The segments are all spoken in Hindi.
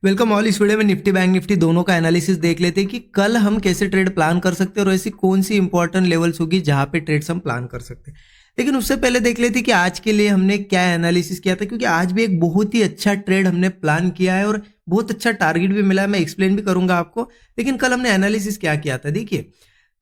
Welcome all. इस वीडियो में निफ्टी बैंक निफ्टी दोनों का एनालिसिस देख लेते हैं कि कल हम कैसे ट्रेड प्लान कर सकते हैं और ऐसी कौन सी इंपॉर्टेंट लेवल्स होगी जहां पे ट्रेड्स हम प्लान कर सकते हैं। लेकिन उससे पहले देख लेते हैं कि आज के लिए हमने क्या एनालिसिस किया था, क्योंकि आज भी एक बहुत ही अच्छा ट्रेड हमने प्लान किया है और बहुत अच्छा टारगेट भी मिला है। मैं एक्सप्लेन भी करूंगा आपको। लेकिन कल हमने एनालिसिस क्या किया था, देखिए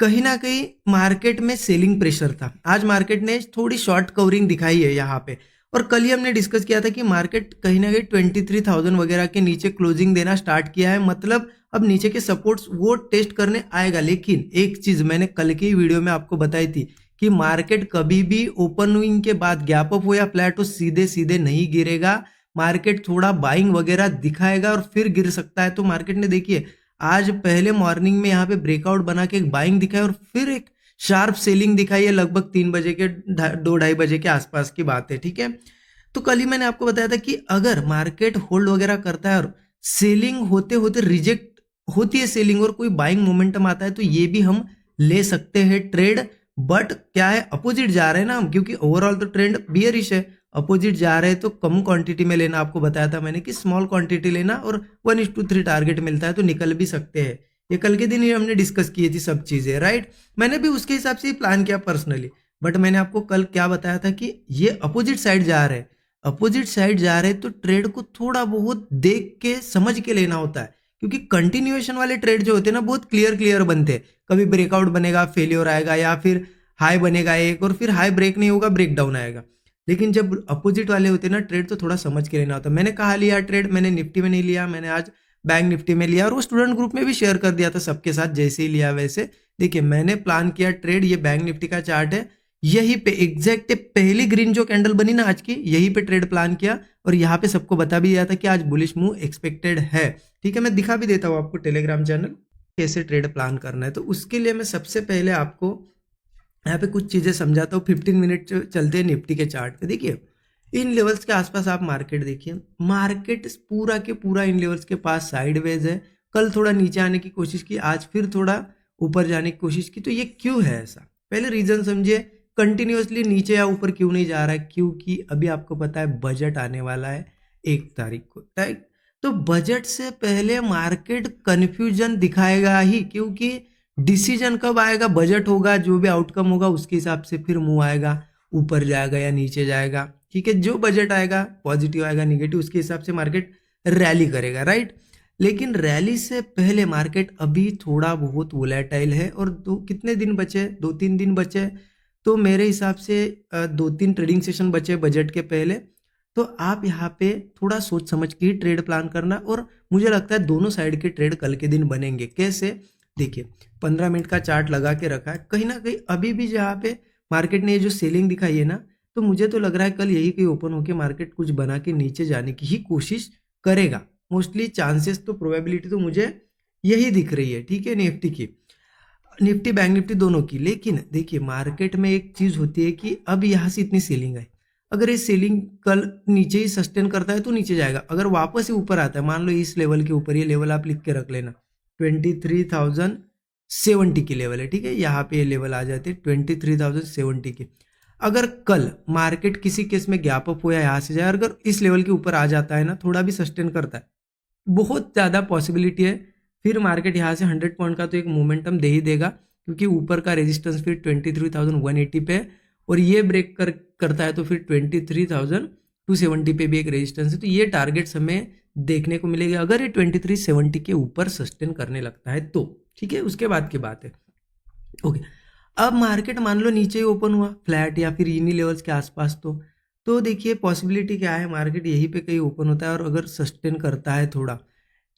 कहीं ना कहीं मार्केट में सेलिंग प्रेशर था। आज मार्केट ने थोड़ी शॉर्ट कवरिंग दिखाई है यहाँ पे। और कल ही हमने डिस्कस किया था कि मार्केट कहीं ना कहीं 23,000 वगैरह के नीचे क्लोजिंग देना स्टार्ट किया है, मतलब अब नीचे के सपोर्ट्स वो टेस्ट करने आएगा। लेकिन एक चीज मैंने कल की वीडियो में आपको बताई थी कि मार्केट कभी भी ओपनिंग के बाद गैप अप हो या फ्लैट हो सीधे सीधे नहीं गिरेगा। मार्केट थोड़ा बाइंग वगैरह दिखाएगा और फिर गिर सकता है। तो मार्केट ने देखिए आज पहले मॉर्निंग में यहाँ पे ब्रेकआउट बना के एक बाइंग दिखाई और फिर एक शार्प सेलिंग दिखाई है। लगभग 3 बजे के 2-2:30 बजे के आसपास की बात है, ठीक है। तो कल ही मैंने आपको बताया था कि अगर मार्केट होल्ड वगैरह करता है और सेलिंग होते होते रिजेक्ट होती है सेलिंग और कोई बाइंग मोमेंटम आता है तो ये भी हम ले सकते हैं ट्रेड। बट क्या है, अपोजिट जा रहे हैं ना हम, क्योंकि ओवरऑल तो ट्रेंड बियरिश है। अपोजिट जा रहे हैं तो कम क्वांटिटी में लेना। आपको बताया था मैंने कि स्मॉल क्वांटिटी लेना और 1:3 टारगेट मिलता है तो निकल भी सकते हैं। ये कल के दिन ही हमने डिस्कस की थी सब चीजें, राइट। मैंने भी उसके हिसाब से ही प्लान किया पर्सनली। बट मैंने आपको कल क्या बताया था कि ये अपोजिट साइड जा रहे हैं। अपोजिट साइड जा रहे हैं तो ट्रेड को थोड़ा बहुत देख के समझ के लेना होता है, क्योंकि कंटिन्यूएशन वाले ट्रेड जो होते हैं ना बहुत क्लियर क्लियर बनते हैं। कभी ब्रेकआउट बनेगा, फेलियर आएगा, या फिर हाई बनेगा एक और फिर हाई ब्रेक नहीं होगा, ब्रेक डाउन आएगा। लेकिन जब अपोजिट वाले होते हैं ना ट्रेड तो थोड़ा समझ के लेना होता है। मैंने कहा लिया ट्रेड, मैंने निफ्टी में नहीं लिया, मैंने आज बैंक निफ्टी में लिया और वो स्टूडेंट ग्रुप में भी शेयर कर दिया था सबके साथ जैसे ही लिया वैसे। देखिए मैंने प्लान किया ट्रेड, ये बैंक निफ्टी का चार्ट है, यही पे एग्जैक्ट पहली ग्रीन जो कैंडल बनी ना आज की, यही पे ट्रेड प्लान किया और यहाँ पे सबको बता भी दिया था कि आज बुलिश मूव एक्सपेक्टेड है। ठीक है, मैं दिखा भी देता हूँ आपको टेलीग्राम चैनल कैसे ट्रेड प्लान करना है। तो उसके लिए मैं सबसे पहले आपको यहाँ पे कुछ चीजें समझाता हूँ। 15 मिनट चलते हैं निफ्टी के चार्ट पे। देखिए इन लेवल्स के आसपास आप मार्केट देखिए, मार्केट पूरा के पूरा इन लेवल्स के पास साइडवेज है। कल थोड़ा नीचे आने की कोशिश की, आज फिर थोड़ा ऊपर जाने की कोशिश की। तो ये क्यों है ऐसा, पहले रीजन समझिए। कंटिन्यूअसली नीचे या ऊपर क्यों नहीं जा रहा है, क्योंकि अभी आपको पता है बजट आने वाला है 1 तारीख को, राइट। तो बजट से पहले मार्केट कंफ्यूजन दिखाएगा ही, क्योंकि डिसीजन कब आएगा, बजट होगा, जो भी आउटकम होगा उसके हिसाब से फिर मूव आएगा, ऊपर जाएगा या नीचे जाएगा। ठीक है, जो बजट आएगा पॉजिटिव आएगा निगेटिव उसके हिसाब से मार्केट रैली करेगा, राइट। लेकिन रैली से पहले मार्केट अभी थोड़ा बहुत वोलेटाइल है और कितने दिन बचे, 2-3 दिन बचे। तो मेरे हिसाब से 2-3 ट्रेडिंग सेशन बचे बजट के पहले। तो आप यहाँ पे थोड़ा सोच समझ के ही ट्रेड प्लान करना। और मुझे लगता है दोनों साइड के ट्रेड कल के दिन बनेंगे। कैसे, देखिए 15 मिनट का चार्ट लगा के रखा है, कहीं ना कहीं अभी भी जहाँ पे मार्केट ने ये जो सेलिंग दिखाई है ना, तो मुझे तो लग रहा है कल यही कहीं ओपन होके मार्केट कुछ बना के नीचे जाने की ही कोशिश करेगा। मोस्टली चांसेस तो प्रोबेबिलिटी तो मुझे यही दिख रही है, ठीक है, निफ्टी की, निफ्टी बैंक निफ्टी दोनों की। लेकिन देखिए मार्केट में एक चीज होती है कि अब यहाँ से इतनी सेलिंग है, अगर ये सेलिंग कल नीचे ही सस्टेन करता है तो नीचे जाएगा। अगर वापस ही ऊपर आता है, मान लो इस लेवल के ऊपर, ये लेवल आप लिख के रख लेना 23,070 की लेवल है, ठीक है, यहाँ पे ये लेवल आ जाते हैं 23,070 की। अगर कल मार्केट किसी केस में गैप अप हो या यहाँ से जाए, अगर इस लेवल के ऊपर आ जाता है ना, थोड़ा भी सस्टेन करता है, बहुत ज़्यादा पॉसिबिलिटी है फिर मार्केट यहाँ से 100 पॉइंट का तो एक मोमेंटम दे ही देगा, क्योंकि ऊपर का रेजिस्टेंस फिर 23,180 पे है और ये ब्रेक करता है तो फिर 23,270 पे भी एक रेजिस्टेंस है। तो ये टारगेट्स हमें देखने को मिलेगा अगर ये 2370 के ऊपर सस्टेन करने लगता है तो, ठीक है, उसके बाद की बात है। ओके, अब मार्केट मान लो नीचे ही ओपन हुआ फ्लैट या फिर इन्हीं लेवल्स के आसपास, तो देखिए पॉसिबिलिटी क्या है, मार्केट यहीं पे कहीं ओपन होता है और अगर सस्टेन करता है थोड़ा,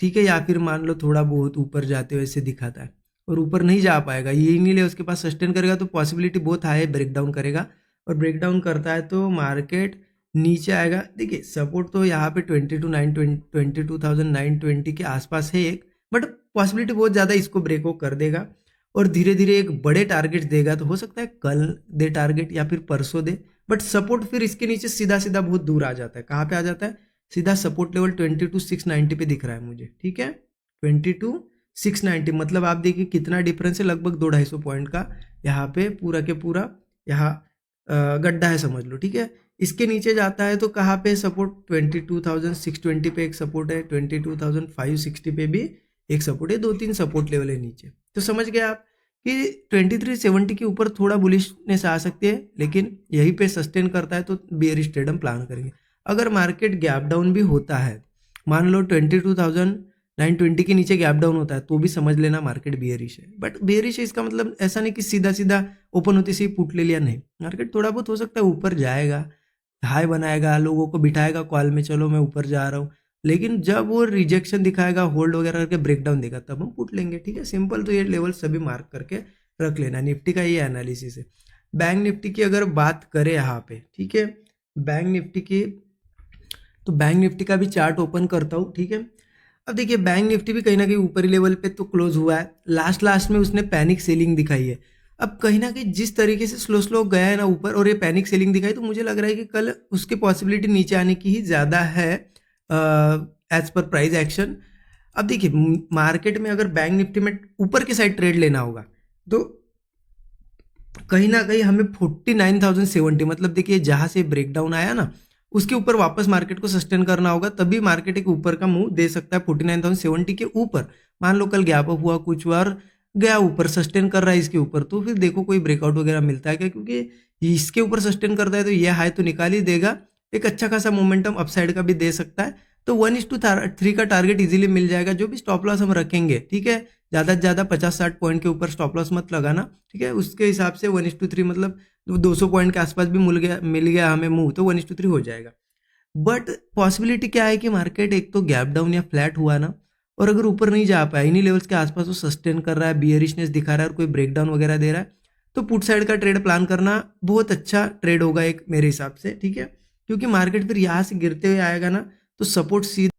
ठीक है, या फिर मान लो थोड़ा बहुत ऊपर जाते हुए ऐसे दिखाता है और ऊपर नहीं जा पाएगा, ये नहीं ले उसके पास सस्टेन करेगा तो पॉसिबिलिटी बहुत हाई है ब्रेकडाउन करेगा। और ब्रेकडाउन करता है तो मार्केट नीचे आएगा। देखिए सपोर्ट तो यहाँ पे 22,920 के आसपास है एक, बट पॉसिबिलिटी बहुत ज़्यादा इसको ब्रेक कर देगा और धीरे धीरे एक बड़े टारगेट देगा। तो हो सकता है कल दे टारगेट या फिर परसों दे, बट सपोर्ट फिर इसके नीचे सीधा सीधा बहुत दूर आ जाता है। कहाँ पे आ जाता है, सीधा सपोर्ट लेवल 22,690 पे दिख रहा है मुझे, ठीक है, 22,690। मतलब आप देखिए कितना डिफरेंस है, लगभग 200-250 पॉइंट का यहाँ पे पूरा के पूरा यहाँ गड्ढा है समझ लो, ठीक है। इसके नीचे जाता है तो कहाँ पे सपोर्ट 22,620 पे एक सपोर्ट है, 22,560 पे भी एक सपोर्ट है, 2-3 सपोर्ट लेवल है नीचे। तो समझ गए आप कि 2370 के ऊपर थोड़ा बुलिशनेस आ सकती है, लेकिन यहीं पे सस्टेन करता है तो बियरिश ट्रेड हम प्लान करेंगे। अगर मार्केट गैप डाउन भी होता है, मान लो 22,920 के नीचे गैप डाउन होता है, तो भी समझ लेना मार्केट बियरिश है। बट बियरिश है इसका मतलब ऐसा नहीं कि सीधा सीधा ओपन होते से ही पुट ले लिया, नहीं। मार्केट थोड़ा बहुत हो सकता है ऊपर जाएगा, हाई बनाएगा, लोगों को बिठाएगा कॉल में, चलो मैं ऊपर जा रहा हूँ, लेकिन जब वो रिजेक्शन दिखाएगा, होल्ड वगैरह करके ब्रेकडाउन देगा, तब हम पुट लेंगे। ठीक है, सिंपल। तो ये लेवल सभी मार्क करके रख लेना। निफ्टी का ये एनालिसिस है। बैंक निफ्टी की अगर बात करें यहाँ पे, ठीक है, बैंक निफ्टी की, तो बैंक निफ्टी का भी चार्ट ओपन करता हूँ। ठीक है, अब देखिए बैंक निफ्टी भी कहीं ना कहीं ऊपरी लेवल पे तो क्लोज हुआ है। लास्ट में उसने पैनिक सेलिंग दिखाई है। अब कहीं ना कहीं जिस तरीके से स्लो गया है ना ऊपर, और ये पैनिक सेलिंग दिखाई, तो मुझे लग रहा है कि कल उसकी पॉसिबिलिटी नीचे आने की ही ज़्यादा है एज पर प्राइस एक्शन। अब देखिए मार्केट में अगर बैंक निफ्टी में ऊपर की साइड ट्रेड लेना होगा तो कहीं ना कहीं हमें 49,070, मतलब देखिए जहाँ से ब्रेकडाउन आया ना, उसके ऊपर वापस मार्केट को सस्टेन करना होगा, तभी मार्केट एक ऊपर का मूव दे सकता है 49,070 के ऊपर। मान लो कल गैप अप हुआ कुछ और गया ऊपर, सस्टेन कर रहा है इसके ऊपर, तो फिर देखो कोई ब्रेकआउट वगैरह मिलता है क्या, क्योंकि इसके ऊपर सस्टेन करता है तो ये हाई तो निकाल ही देगा, एक अच्छा खासा मोमेंटम अपसाइड का भी दे सकता है। तो 1:3 का टारगेट इजीली मिल जाएगा। जो भी स्टॉप लॉस हम रखेंगे, ठीक है, ज़्यादा से ज़्यादा 50-60 पॉइंट के ऊपर स्टॉप लॉस मत लगाना। ठीक है, उसके हिसाब से 1:3 मतलब 200 पॉइंट के आसपास भी मिल गया हमें मूव, तो 1:3 हो जाएगा। बट पॉसिबिलिटी क्या है कि मार्केट एक तो गैप डाउन या फ्लैट हुआ ना, और अगर ऊपर नहीं जा पाया, इन्हीं लेवल्स के आसपास वो सस्टेन कर रहा है, बियरिशनेस दिखा रहा है और कोई ब्रेकडाउन वगैरह दे रहा है, तो पुट साइड का ट्रेड प्लान करना बहुत अच्छा ट्रेड होगा एक मेरे हिसाब से। ठीक है, क्योंकि मार्केट फिर यहाँ से गिरते हुए आएगा ना, तो सपोर्ट सीधा